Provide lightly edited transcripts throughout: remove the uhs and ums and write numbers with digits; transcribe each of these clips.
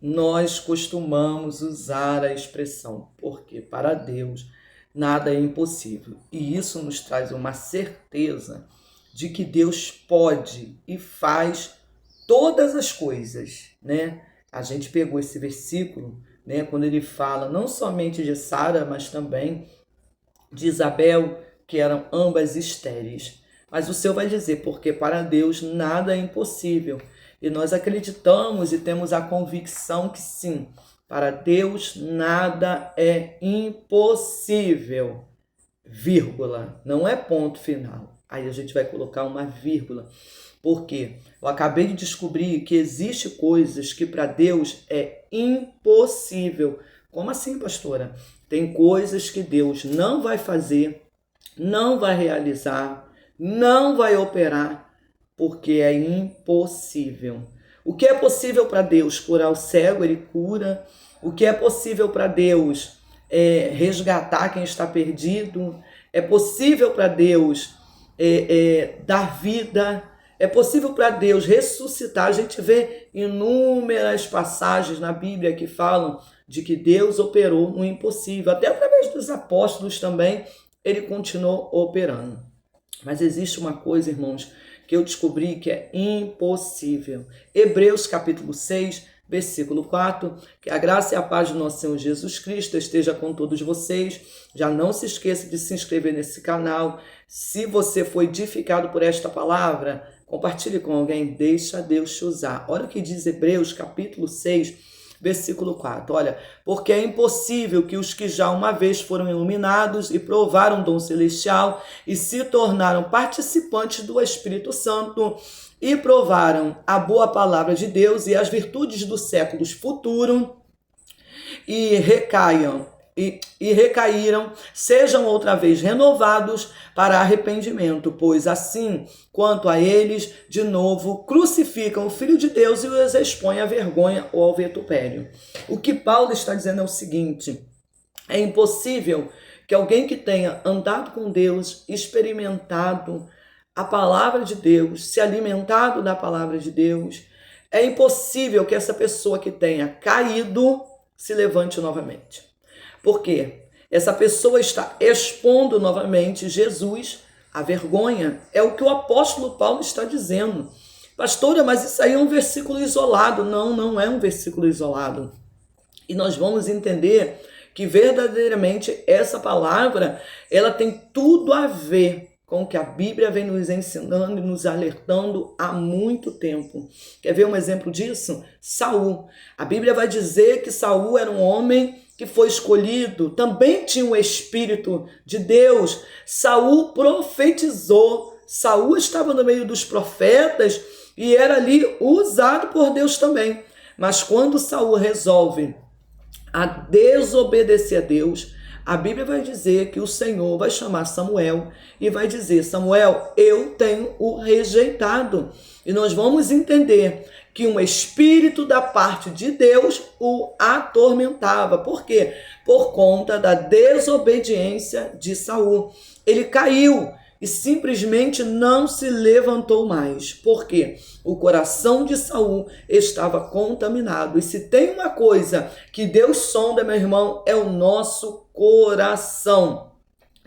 Nós costumamos usar a expressão, porque para Deus nada é impossível. E isso nos traz uma certeza de que Deus pode e faz todas as coisas, né? A gente pegou esse versículo, né, quando ele fala não somente de Sara, mas também de Isabel, que eram ambas estéreis. Mas o Senhor vai dizer, porque para Deus nada é impossível. E nós acreditamos e temos a convicção que sim, para Deus nada é impossível, vírgula, não é ponto final. Aí a gente vai colocar uma vírgula, porque eu acabei de descobrir que existe coisas que para Deus é impossível. Como assim, pastora? Tem coisas que Deus não vai fazer, não vai realizar, não vai operar, porque é impossível. O que é possível para Deus? Curar o cego, Ele cura. O que é possível para Deus é resgatar quem está perdido. É possível para Deus dar vida. É possível para Deus ressuscitar. A gente vê inúmeras passagens na Bíblia que falam de que Deus operou no impossível. Até através dos apóstolos também, Ele continuou operando. Mas existe uma coisa, irmãos, que eu descobri que é impossível. Hebreus capítulo 6, versículo 4, que a graça e a paz do nosso Senhor Jesus Cristo esteja com todos vocês. Já não se esqueça de se inscrever nesse canal. Se você foi edificado por esta palavra, compartilhe com alguém, deixa Deus te usar. Olha o que diz Hebreus capítulo 6, versículo 4, olha, porque é impossível que os que já uma vez foram iluminados e provaram o dom celestial e se tornaram participantes do Espírito Santo e provaram a boa palavra de Deus e as virtudes dos séculos futuros e recaíram, sejam outra vez renovados para arrependimento, pois assim, quanto a eles, de novo, crucificam o Filho de Deus e os expõem à vergonha ou ao vitupério. O que Paulo está dizendo é o seguinte: é impossível que alguém que tenha andado com Deus, experimentado a palavra de Deus, se alimentado da palavra de Deus, é impossível que essa pessoa que tenha caído se levante novamente. Por quê? Essa pessoa está expondo novamente Jesus à vergonha. É o que o apóstolo Paulo está dizendo. Pastora, mas isso aí é um versículo isolado. Não, não é um versículo isolado. E nós vamos entender que verdadeiramente essa palavra, ela tem tudo a ver com o que a Bíblia vem nos ensinando e nos alertando há muito tempo. Quer ver um exemplo disso? Saul. A Bíblia vai dizer que Saul era um homem que foi escolhido, também tinha um Espírito de Deus. Saul profetizou. Saul estava no meio dos profetas e era ali usado por Deus também. Mas quando Saul resolve a desobedecer a Deus, a Bíblia vai dizer que o Senhor vai chamar Samuel e vai dizer: Samuel, eu tenho o rejeitado. E nós vamos entender que um espírito da parte de Deus o atormentava. Por quê? Por conta da desobediência de Saul. Ele caiu e simplesmente não se levantou mais. Por quê? O coração de Saul estava contaminado. E se tem uma coisa que Deus sonda, meu irmão, é o nosso coração.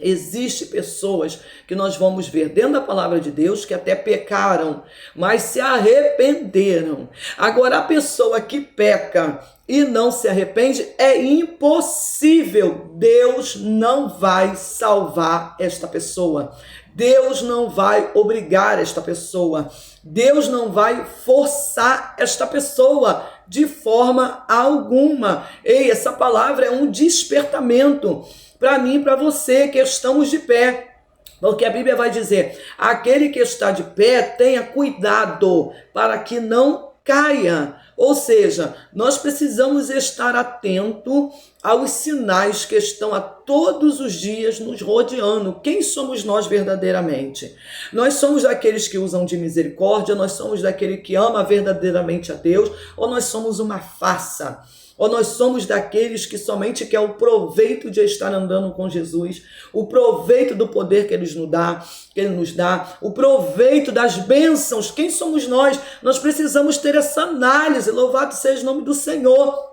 Existem pessoas que nós vamos ver dentro da palavra de Deus que até pecaram, mas se arrependeram. Agora, a pessoa que peca e não se arrepende, é impossível. Deus não vai salvar esta pessoa. Deus não vai obrigar esta pessoa. Deus não vai forçar esta pessoa de forma alguma. Ei, essa palavra é um despertamento para mim e para você que estamos de pé. Porque a Bíblia vai dizer: aquele que está de pé, tenha cuidado para que não caia. Ou seja, nós precisamos estar atento aos sinais que estão a todos os dias nos rodeando. Quem somos nós verdadeiramente? Nós somos daqueles que usam de misericórdia, nós somos daquele que ama verdadeiramente a Deus, ou nós somos uma farsa? Ou nós somos daqueles que somente quer o proveito de estar andando com Jesus, o proveito do poder que Ele nos dá, o proveito das bênçãos. Quem somos nós? Nós precisamos ter essa análise. Louvado seja o nome do Senhor.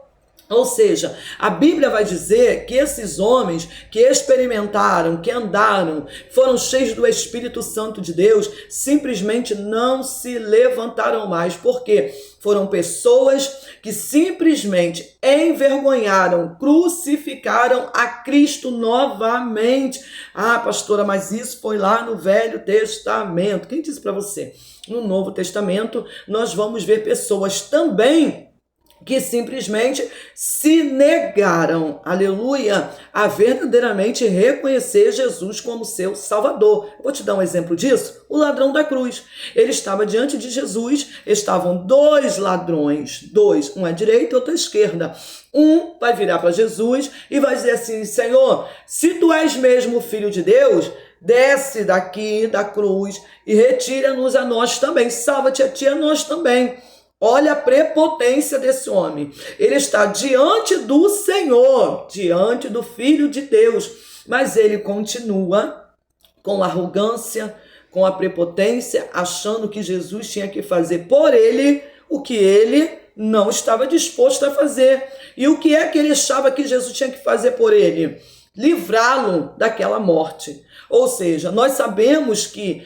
Ou seja, a Bíblia vai dizer que esses homens que experimentaram, que andaram, foram cheios do Espírito Santo de Deus, simplesmente não se levantaram mais. Por quê? Foram pessoas que simplesmente envergonharam, crucificaram a Cristo novamente. Ah, pastora, mas isso foi lá no Velho Testamento. Quem disse para você? No Novo Testamento, nós vamos ver pessoas também que simplesmente se negaram, aleluia, a verdadeiramente reconhecer Jesus como seu Salvador. Eu vou te dar um exemplo disso. O ladrão da cruz. Ele estava diante de Jesus, estavam dois ladrões, um à direita e outro à esquerda. Um vai virar para Jesus e vai dizer assim: Senhor, se tu és mesmo o Filho de Deus, desce daqui da cruz e retira-nos a nós também. Salva-te a ti e a nós também. Olha a prepotência desse homem. Ele está diante do Senhor, diante do Filho de Deus, mas ele continua com arrogância, com a prepotência, achando que Jesus tinha que fazer por ele o que ele não estava disposto a fazer. E o que é que ele achava que Jesus tinha que fazer por ele? Livrá-lo daquela morte. Ou seja, nós sabemos que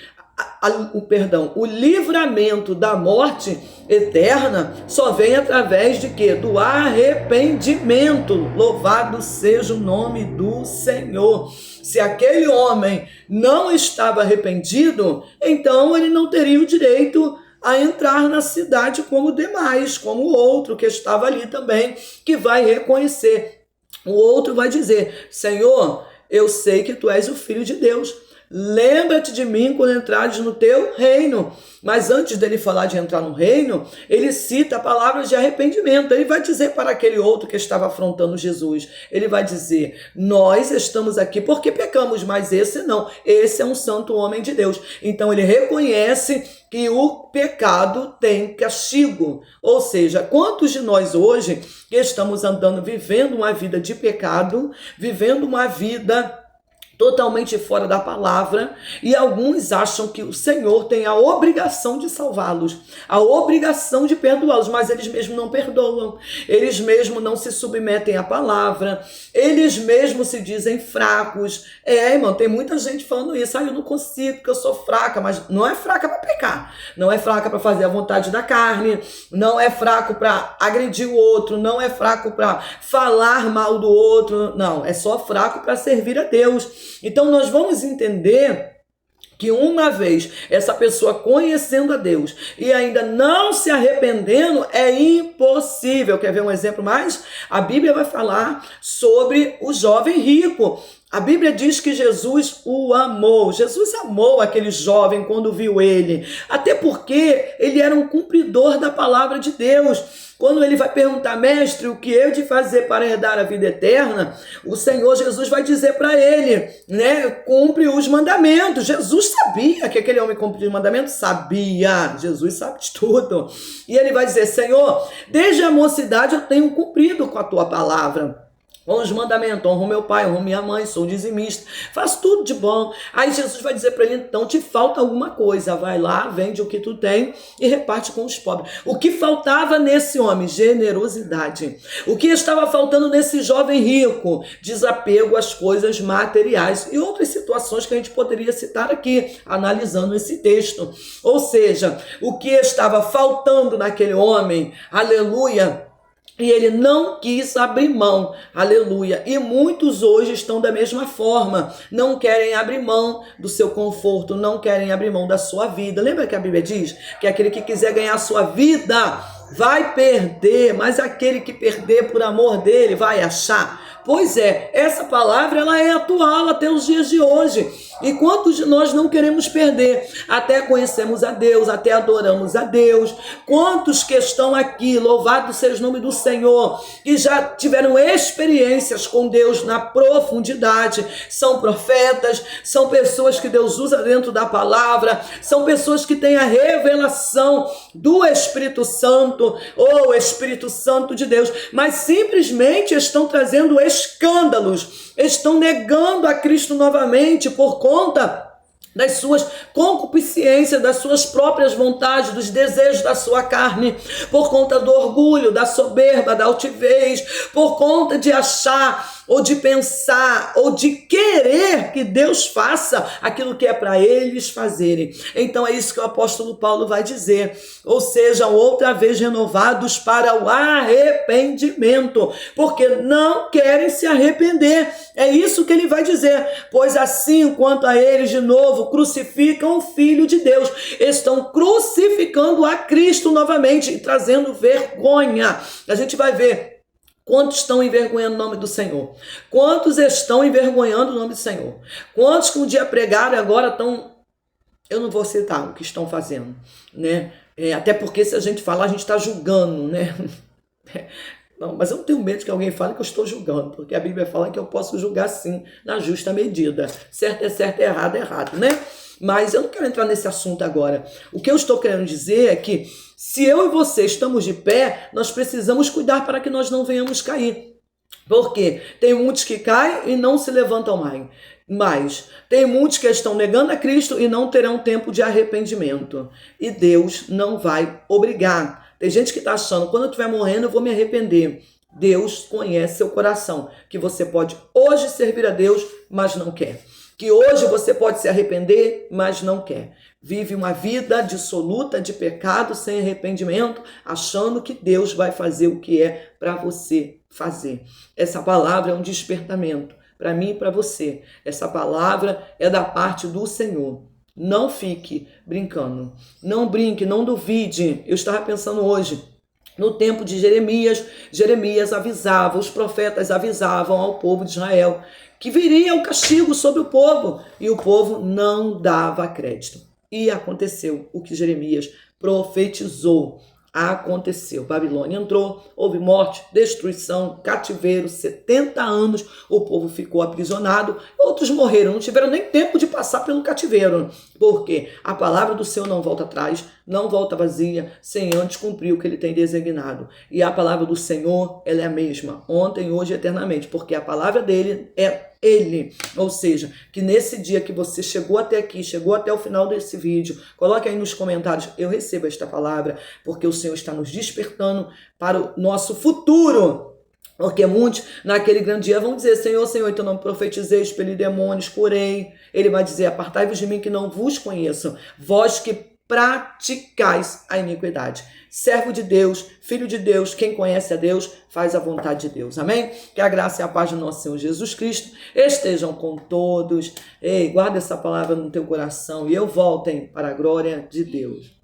o livramento da morte eterna só vem através de quê? Do arrependimento. Louvado seja o nome do Senhor. Se aquele homem não estava arrependido, então ele não teria o direito a entrar na cidade como demais, como o outro que estava ali também, que vai reconhecer. O outro vai dizer: Senhor, eu sei que tu és o Filho de Deus. Lembra-te de mim quando entrares no teu reino. Mas antes dele falar de entrar no reino, ele cita palavras de arrependimento. Ele vai dizer para aquele outro que estava afrontando Jesus, ele vai dizer: nós estamos aqui porque pecamos, mas esse não. Esse é um santo homem de Deus. Então ele reconhece que o pecado tem castigo. Ou seja, quantos de nós hoje que estamos andando, vivendo uma vida de pecado, vivendo uma vida totalmente fora da palavra, e alguns acham que o Senhor tem a obrigação de salvá-los, a obrigação de perdoá-los, mas eles mesmos não perdoam, eles mesmos não se submetem à palavra, eles mesmos se dizem fracos. Irmão, tem muita gente falando isso: eu não consigo porque eu sou fraca. Mas não é fraca para pecar, não é fraca para fazer a vontade da carne, não é fraco para agredir o outro, não é fraco para falar mal do outro, não, é só fraco para servir a Deus. Então nós vamos entender que uma vez essa pessoa conhecendo a Deus e ainda não se arrependendo, é impossível. Quer ver um exemplo mais? A Bíblia vai falar sobre o jovem rico. A Bíblia diz que Jesus o amou. Jesus amou aquele jovem quando viu ele, até porque ele era um cumpridor da palavra de Deus. Quando ele vai perguntar: mestre, o que eu de fazer para herdar a vida eterna? O Senhor Jesus vai dizer para ele, cumpre os mandamentos. Jesus sabia que aquele homem cumpria os mandamentos? Sabia. Jesus sabe de tudo. E ele vai dizer: Senhor, desde a mocidade eu tenho cumprido com a tua palavra. Com os mandamentos: honro meu pai, honro minha mãe, sou dizimista, faço tudo de bom. Aí Jesus vai dizer para ele: então te falta alguma coisa, vai lá, vende o que tu tem e reparte com os pobres. O que faltava nesse homem? Generosidade. O que estava faltando nesse jovem rico? Desapego às coisas materiais e outras situações que a gente poderia citar aqui, analisando esse texto. Ou seja, o que estava faltando naquele homem, aleluia, e ele não quis abrir mão, aleluia. E muitos hoje estão da mesma forma, não querem abrir mão do seu conforto, não querem abrir mão da sua vida. Lembra que a Bíblia diz que aquele que quiser ganhar a sua vida vai perder, mas aquele que perder por amor dele vai achar. Pois é, essa palavra ela é atual até os dias de hoje. E quantos de nós não queremos perder? Até conhecemos a Deus, até adoramos a Deus. Quantos que estão aqui, louvado seja o nome do Senhor, que já tiveram experiências com Deus na profundidade, são profetas, são pessoas que Deus usa dentro da palavra, são pessoas que têm a revelação do Espírito Santo, ou Espírito Santo de Deus, mas simplesmente estão trazendo escândalos, estão negando a Cristo novamente por conta das suas concupiscências, das suas próprias vontades, dos desejos da sua carne, por conta do orgulho, da soberba, da altivez, por conta de achar ou de pensar ou de querer que Deus faça aquilo que é para eles fazerem. Então é isso que o apóstolo Paulo vai dizer, ou seja, outra vez renovados para o arrependimento, porque não querem se arrepender. É isso que ele vai dizer, pois assim quanto a eles de novo crucificam o Filho de Deus, estão crucificando a Cristo novamente e trazendo vergonha. A gente vai ver quantos estão envergonhando o nome do Senhor, quantos estão envergonhando o nome do Senhor, quantos que um dia pregaram e agora estão, eu não vou citar o que estão fazendo, né? Até porque se a gente falar, a gente está julgando, né? Não, mas eu não tenho medo de que alguém fale que eu estou julgando, porque a Bíblia fala que eu posso julgar sim, na justa medida. Certo é certo, errado é errado, né? Mas eu não quero entrar nesse assunto agora. O que eu estou querendo dizer é que se eu e você estamos de pé, nós precisamos cuidar para que nós não venhamos cair. Porque tem muitos que caem e não se levantam mais. Mas tem muitos que estão negando a Cristo e não terão tempo de arrependimento. E Deus não vai obrigar. Tem gente que está achando, quando eu estiver morrendo eu vou me arrepender. Deus conhece seu coração, que você pode hoje servir a Deus, mas não quer. Que hoje você pode se arrepender, mas não quer. Vive uma vida dissoluta de pecado, sem arrependimento, achando que Deus vai fazer o que é para você fazer. Essa palavra é um despertamento para mim e para você. Essa palavra é da parte do Senhor. Não fique brincando, não brinque, não duvide. Eu estava pensando hoje, no tempo de Jeremias, Jeremias avisava, os profetas avisavam ao povo de Israel que viria o castigo sobre o povo, e o povo não dava crédito. E aconteceu o que Jeremias profetizou. Aconteceu. Babilônia entrou, houve morte, destruição, cativeiro, 70 anos, o povo ficou aprisionado, outros morreram, não tiveram nem tempo de passar pelo cativeiro, porque a palavra do Senhor não volta atrás, não volta vazia, sem antes cumprir o que ele tem designado. E a palavra do Senhor, ela é a mesma, ontem, hoje e eternamente, porque a palavra dele é Ele. Ou seja, que nesse dia que você chegou até aqui, chegou até o final desse vídeo, coloque aí nos comentários, eu recebo esta palavra, porque o Senhor está nos despertando para o nosso futuro. Porque muitos naquele grande dia vão dizer, Senhor, Senhor, então não profetizei, expeli demônios, curei. Ele vai dizer, apartai-vos de mim que não vos conheço, vós que praticais a iniquidade. Servo de Deus, filho de Deus, quem conhece a Deus, faz a vontade de Deus. Amém? Que a graça e a paz do nosso Senhor Jesus Cristo estejam com todos. Ei, guarda essa palavra no teu coração e eu voltem para a glória de Deus.